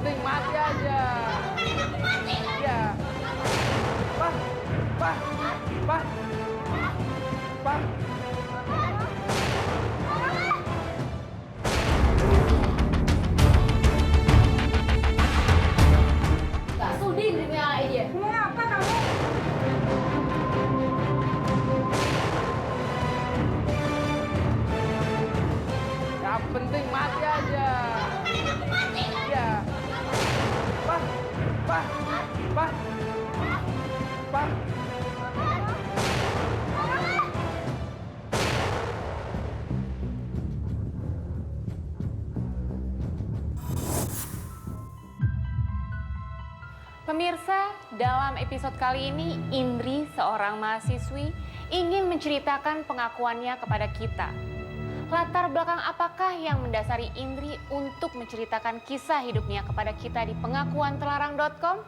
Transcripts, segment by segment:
penting mati aja. Iya. Pak, Pak, Pak, Pak. Gak sudi nyalain dia. Mau apa kamu? Yang penting mati aja. Iya. Pak, Pak, Pak, Pak. Pemirsa, dalam episode kali ini Indri, seorang mahasiswi, ingin menceritakan pengakuannya kepada kita. Latar belakang apakah yang mendasari Indri untuk menceritakan kisah hidupnya kepada kita di pengakuanterlarang.com?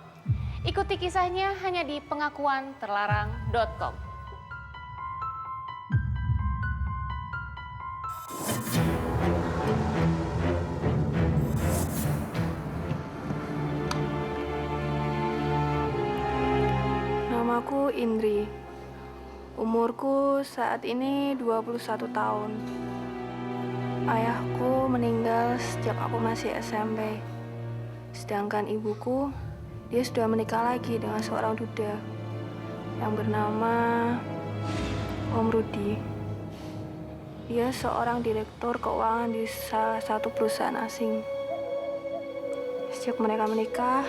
Ikuti kisahnya hanya di pengakuanterlarang.com. Namaku Indri. Umurku saat ini 21 tahun. Ayahku meninggal sejak aku masih SMP. Sedangkan ibuku, dia sudah menikah lagi dengan seorang duda yang bernama Om Rudi. Dia seorang direktur keuangan di salah satu perusahaan asing. Sejak mereka menikah,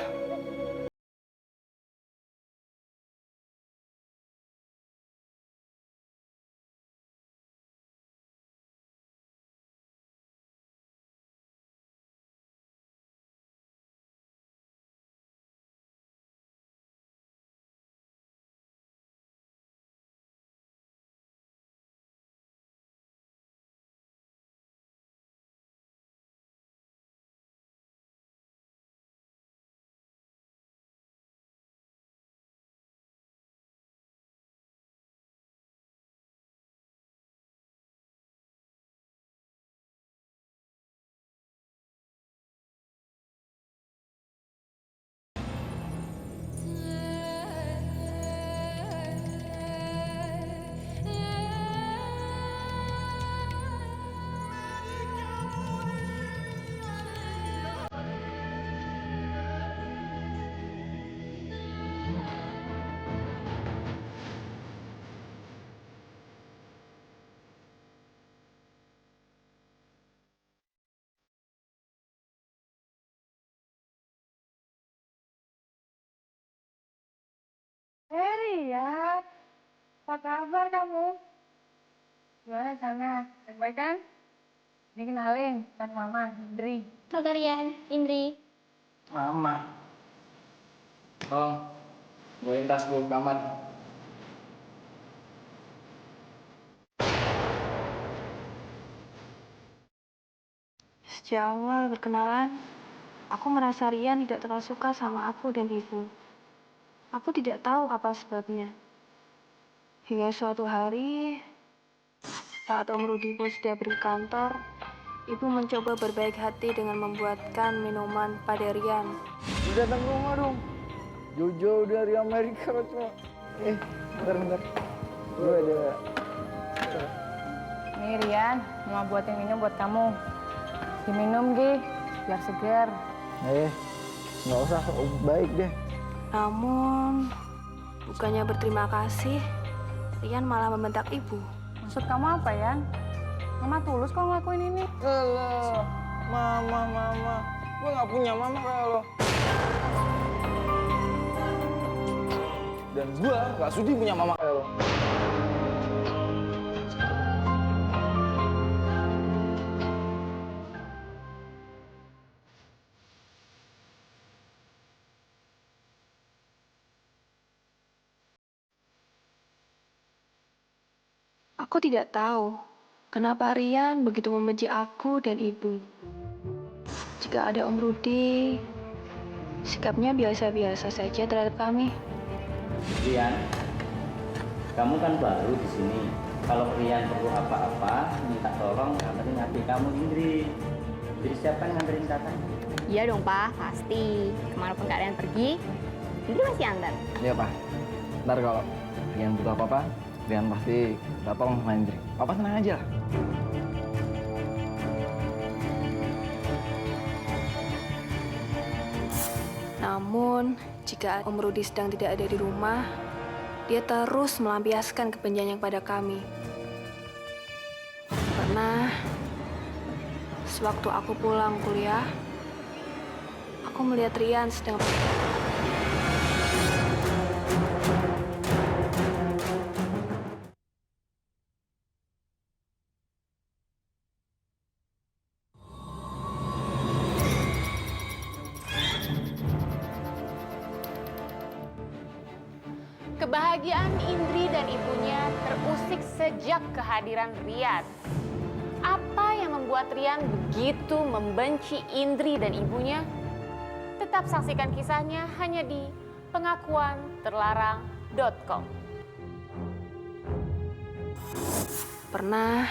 Rian, apa kabar kamu? Gimana sana? Baik kan? Ini kenalin, kan Mama, Indri. Halo Rian, Indri. Mama. Tolong, bawain tas gue ke kamar. sejak awal berkenalan, aku merasa Rian tidak terlalu suka sama aku dan ibu. Aku tidak tahu apa sebabnya. Hingga suatu hari, saat Om Rudi pun sudah pergi kantor, ibu mencoba berbaik hati dengan membuatkan minuman pada Rian. Lu datang ke rumah dong. Jauh-jauh dari Amerika cuma. Bentar. Gue ada. Nih Rian, Mama buatin minum buat kamu. Diminum, Gi, biar segar. Nggak usah, baik deh. Namun, bukannya berterima kasih, Rian malah membentak ibu. Maksud kamu apa, Yan? Mama tulus kok ngelakuin ini. Alah, mama. Gue nggak punya mama kayak lo. Dan gue nggak sudi punya mama kayak lo. Aku tidak tahu kenapa Rian begitu membenci aku dan ibu. Jika ada Om Rudi, sikapnya biasa-biasa saja terhadap kami. Rian, kamu kan baru di sini. Kalau Rian perlu apa-apa, minta tolong kabarin adik kamu Indri. Jadi siapa yang nganterin katanya? Iya dong, Pak. Pasti. Kemanapun kalian pergi, Indri masih antar. Iya, Pak. Ntar kalau Rian butuh apa-apa, Rian pasti minta tolong sama Indri. Papa tenang aja lah. Namun, jika Om Rudi sedang tidak ada di rumah, dia terus melampiaskan kebenciannya kepada kami. Pernah, sewaktu aku pulang kuliah, aku melihat Rian sedang... Kebahagiaan Indri dan ibunya terusik sejak kehadiran Rian. Apa yang membuat Rian begitu membenci Indri dan ibunya? Tetap saksikan kisahnya hanya di pengakuanterlarang.com. Pernah,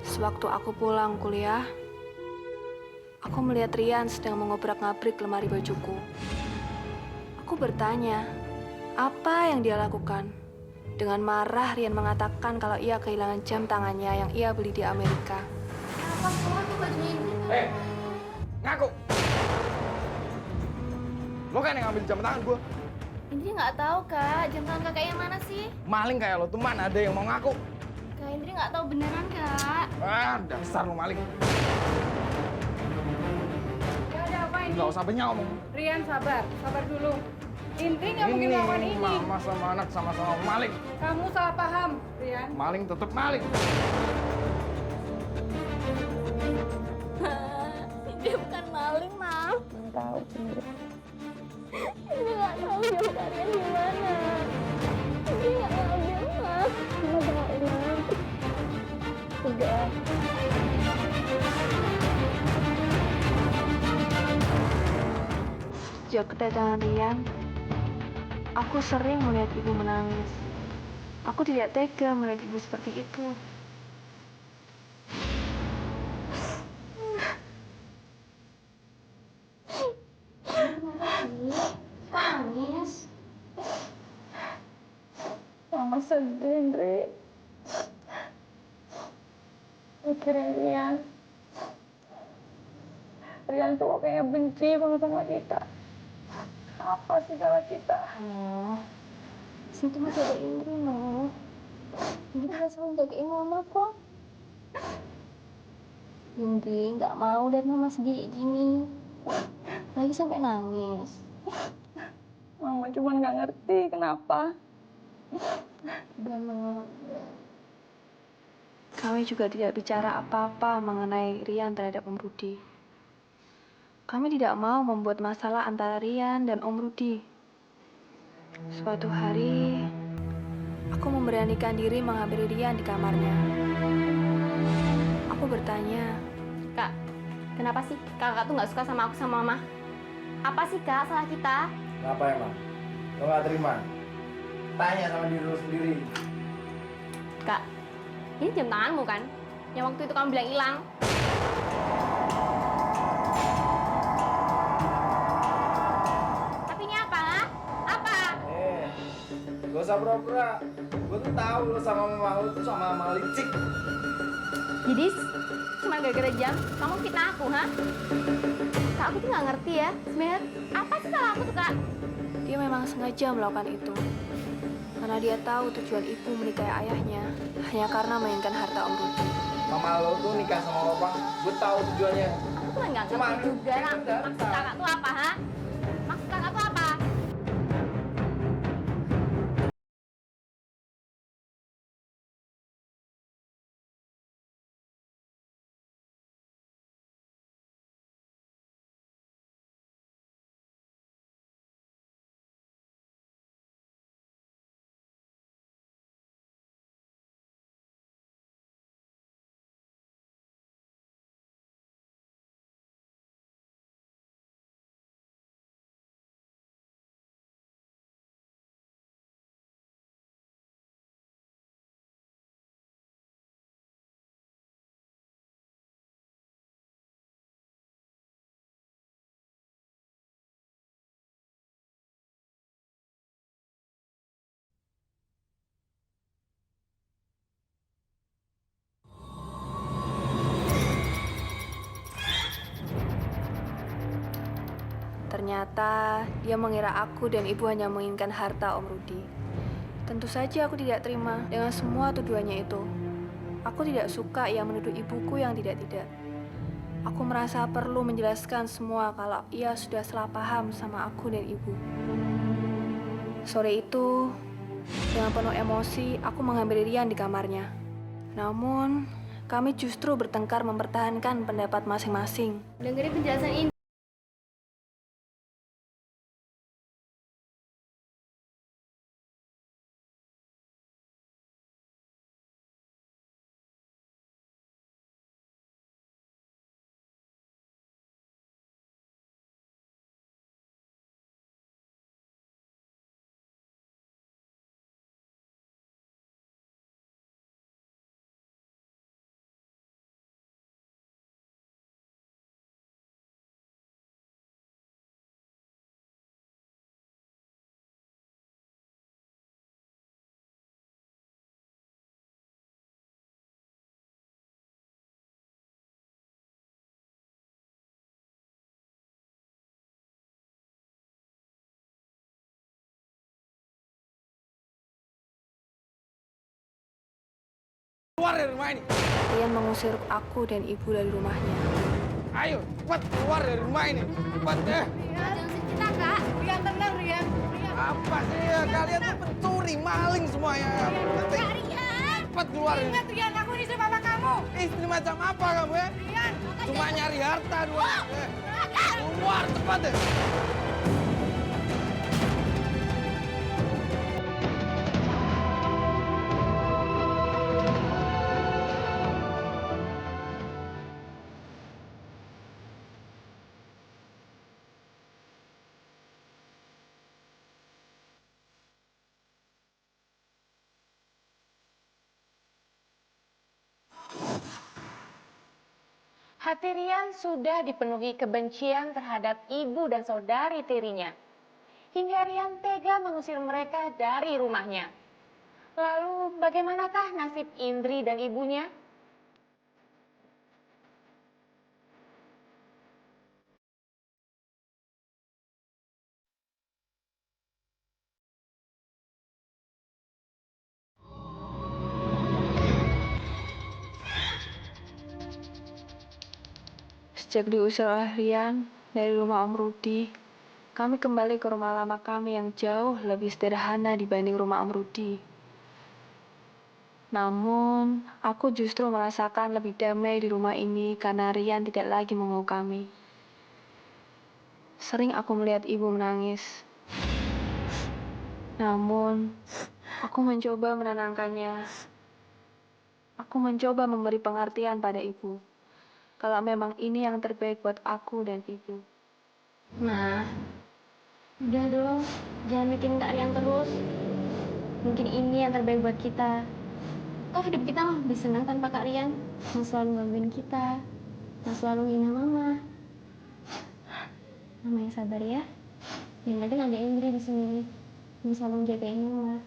sewaktu aku pulang kuliah, aku melihat Rian sedang mengobrak-ngabrik lemari bajuku. Aku bertanya, apa yang dia lakukan? Dengan marah, Rian mengatakan kalau ia kehilangan jam tangannya yang ia beli di Amerika. Kenapa keluar tuh bajunya Indri? Ngaku! Lo kan yang ngambil jam tangan gue. Indri nggak tahu, Kak. Jam tangan kakak yang mana sih? Maling kayak lo tuh mana ada yang mau ngaku? Kak Indri nggak tahu beneran, Kak. Ah, dasar lo maling. Ya ada apa ini? Gak usah banyak ngomong. Rian, sabar dulu. Indri nggak mungkin melakukan ini. Mama sama anak sama-sama maling. Kamu salah paham, Rian. Maling tetap maling. Indri bukan maling, Mam. Tahu, Indri. Indri nggak tahu jam kalian di mana. Indri nggak ngambil, Mam. Mama doain. Udah. Sejak kedatangan Rian, aku sering melihat ibu menangis. Aku tidak tega melihat ibu seperti itu. Kok nangis? Mama sedih, Indri. Mikirin Rian. Rian tuh kayaknya benci banget sama kita. Apa sih salah kita? Situ masih ada Indri, Mam. Indri kan selalu jagain Mama kok. Indri nggak mau lihat Mama sedih kayak gini. Lagi sampai nangis. Mama cuma nggak ngerti kenapa. Udah, Mam. Kami juga tidak bicara apa-apa mengenai Rian terhadap Om Rudi. Kami tidak mau membuat masalah antara Rian dan Om Rudi. Suatu hari, aku memberanikan diri menghampiri Rian di kamarnya. Aku bertanya, Kak, kenapa sih kakak tuh nggak suka sama aku sama Mama? Apa sih, Kak, salah kita? Kenapa emang? Lo gak terima? Tanya sama diri lo sendiri. Kak, ini jam tanganmu kan? Yang waktu itu kamu bilang hilang. Tapi ini apa? Ha? Apa? Gak usah pura-pura. Gue tuh tahu lo sama mama lo tuh sama mama licik. Jadi, cuma gara-gara jam, kamu fitnah aku, ha? Kak, aku tuh nggak ngerti ya. Sebenarnya, apa sih salah aku tuh, Kak? dia memang sengaja melakukan itu. Karena dia tahu tujuan ibu menikahi ayahnya hanya karena menginginkan harta Om Rudi. Mama lo tuh nikah sama papa. Gue tahu tujuannya. Aku tuh nggak Cuma ngerti juga, lah. Maksud kakak tuh apa, ha? Maksud kakak tuh apa? Ternyata dia mengira aku dan ibu hanya menginginkan harta Om Rudi. Tentu saja aku tidak terima dengan semua tuduhannya itu. Aku tidak suka ia menuduh ibuku yang tidak-tidak. Aku merasa perlu menjelaskan semua kalau ia sudah salah paham sama aku dan ibu. Sore itu, dengan penuh emosi, aku menghampiri Rian di kamarnya. Namun, kami justru bertengkar mempertahankan pendapat masing-masing. Dengerin penjelasan ini. Keluar dari rumah ini. Rian mengusir aku dan ibu dari rumahnya. Ayo, cepat keluar dari rumah ini. Cepat deh. Jangan kita, Kak. Rian, tenang, Rian. Apa sih ya? Kalian tuh pencuri, maling semuanya. Penting. Rian. Cepat keluar ini. Ingat, Rian, aku ini sama kamu. Istri macam apa kamu ya? Rian, Cuma nyari harta doang. Keluar cepat deh. Hati Rian sudah dipenuhi kebencian terhadap ibu dan saudari tirinya. Hingga Rian tega mengusir mereka dari rumahnya. Lalu bagaimanakah nasib Indri dan ibunya? Sejak diusir oleh Rian dari rumah Om Rudi, kami kembali ke rumah lama kami yang jauh lebih sederhana dibanding rumah Om Rudi. Namun, aku justru merasakan lebih damai di rumah ini karena Rian tidak lagi mengganggu kami. Sering aku melihat ibu menangis. Namun, aku mencoba menenangkannya. Aku mencoba memberi pengertian pada ibu. Kalau memang ini yang terbaik buat aku dan ibu. Ma, udah dong. Jangan mikirin Kak Rian terus. Mungkin ini yang terbaik buat kita. Toh hidup kita mah lebih senang tanpa Kak Rian. Yang selalu gangguin kita. Yang selalu hina Mama. Mama yang sabar ya. Yang penting ada Indri di sini. Yang selalu jagain Mama.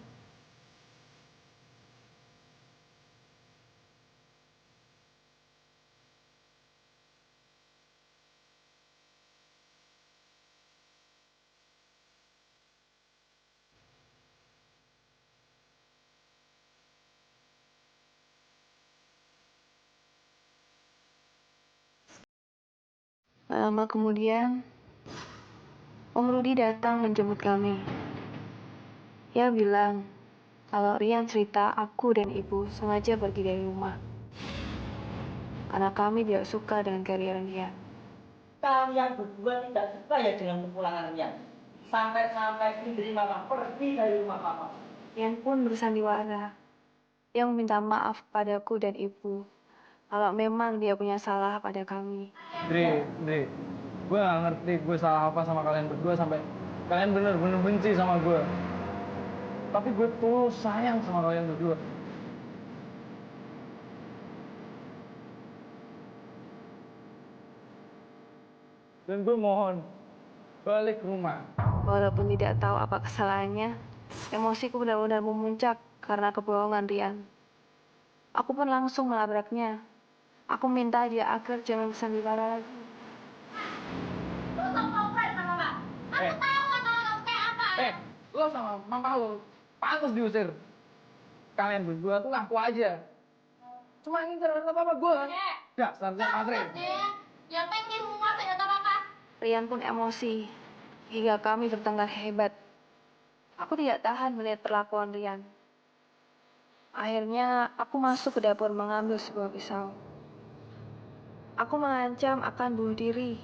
Lama kemudian, Om Rudi datang menjemput kami. Ia bilang, kalau Rian cerita aku dan ibu sengaja pergi dari rumah. Karena kami tidak suka dengan kehadiran Rian. Kalian berdua tidak suka ya dengan kepulangan Rian. Sampai-sampai Indri Mama pergi dari rumah Mama. Rian pun bersandiwara. Ia meminta maaf padaku dan ibu. Kalau memang dia punya salah pada kami. Dri, gue gak ngerti gue salah apa sama kalian berdua sampai kalian bener-bener benci sama gue. Tapi gue tulus sayang sama kalian berdua. Dan gue mohon, balik ke rumah. Walaupun tidak tahu apa kesalahannya, emosiku benar-benar memuncak karena kebohongan Rian. Aku pun langsung melabraknya. Aku minta dia agar jangan bersandiwara lagi. Lu tau apa sama Mama? lo sama mama lo pantas diusir. Kalian berdua tuh ngaku aja. Cuma ini ternyata papa gue kan. Dasarnya matre. Ya pengen muat ternyata papa. Rian pun emosi, hingga kami bertengkar hebat. Aku tidak tahan melihat perlakuan Rian. Akhirnya, aku masuk ke dapur mengambil sebuah pisau. Aku mengancam akan bunuh diri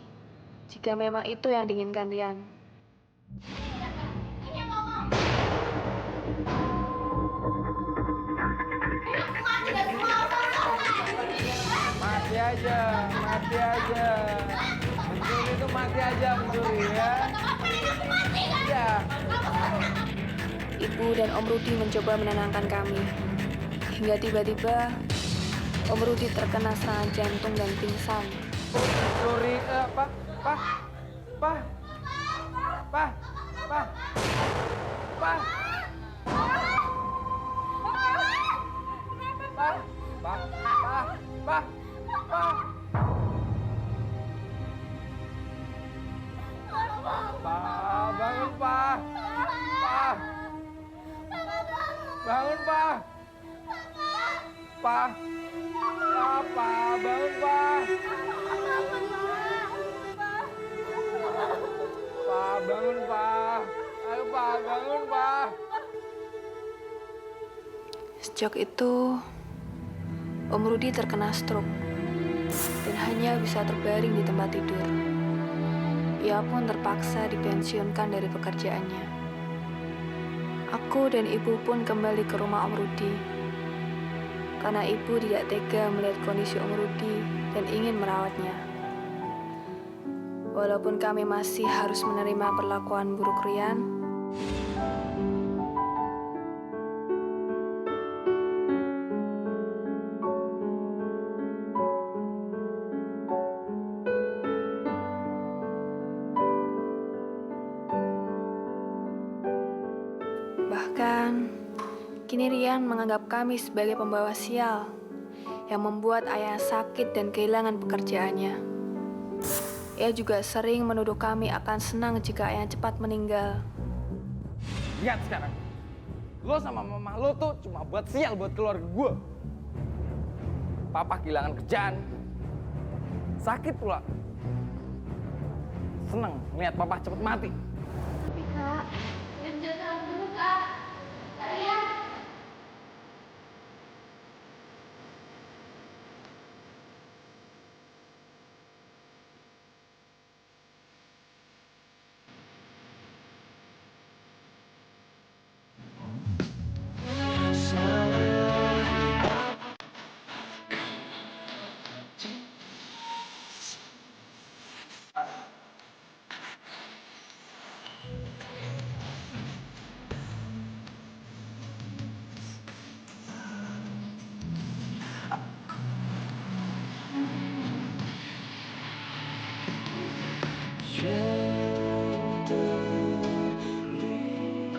jika memang itu yang diinginkan Rian. Mati aja, mati aja. Mencuri itu mati aja mencuri ya. Iya. Ibu dan Om Rudi mencoba menenangkan kami. Hingga tiba-tiba, Om Rudi terkena serangan jantung dan pingsan. Mencuri apa? Pak. Pak. Pak. Pak. Pak. Pak. Pak. Pak. Pak. Pak. Pak, bangun, Pak. Pak. Bangun, Pak. Pak. Pak, bangun, Pak. Pak, bangun, Pak. Ayo, Pak, bangun, Pak. Sejak itu, Om Rudi terkena stroke dan hanya bisa terbaring di tempat tidur. Ia pun terpaksa dipensiunkan dari pekerjaannya. Aku dan ibu pun kembali ke rumah Om Rudi karena ibu tidak tega melihat kondisi Om Rudi dan ingin merawatnya. Walaupun kami masih harus menerima perlakuan buruk Rian, bahkan kini Rian menganggap kami sebagai pembawa sial yang membuat ayah sakit dan kehilangan pekerjaannya. Ia juga sering menuduh kami akan senang jika ayah cepat meninggal. Lihat sekarang. Lo sama mama lo tuh cuma buat sial buat keluarga gue. Papa kehilangan kerjaan. Sakit pula. Seneng lihat papa cepet mati. Tapi kak, jangan dulu kak. Kalian.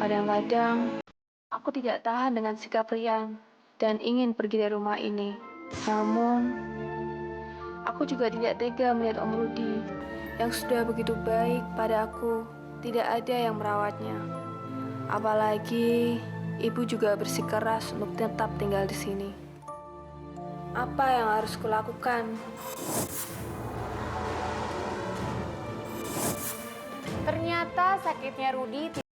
Kadang-kadang, aku tidak tahan dengan sikap Rian dan ingin pergi dari rumah ini. Namun, aku juga tidak tega melihat Om Rudi yang sudah begitu baik pada aku, tidak ada yang merawatnya. Apalagi, ibu juga bersikeras untuk tetap tinggal di sini. Apa yang harus kulakukan? Ternyata sakitnya Rudi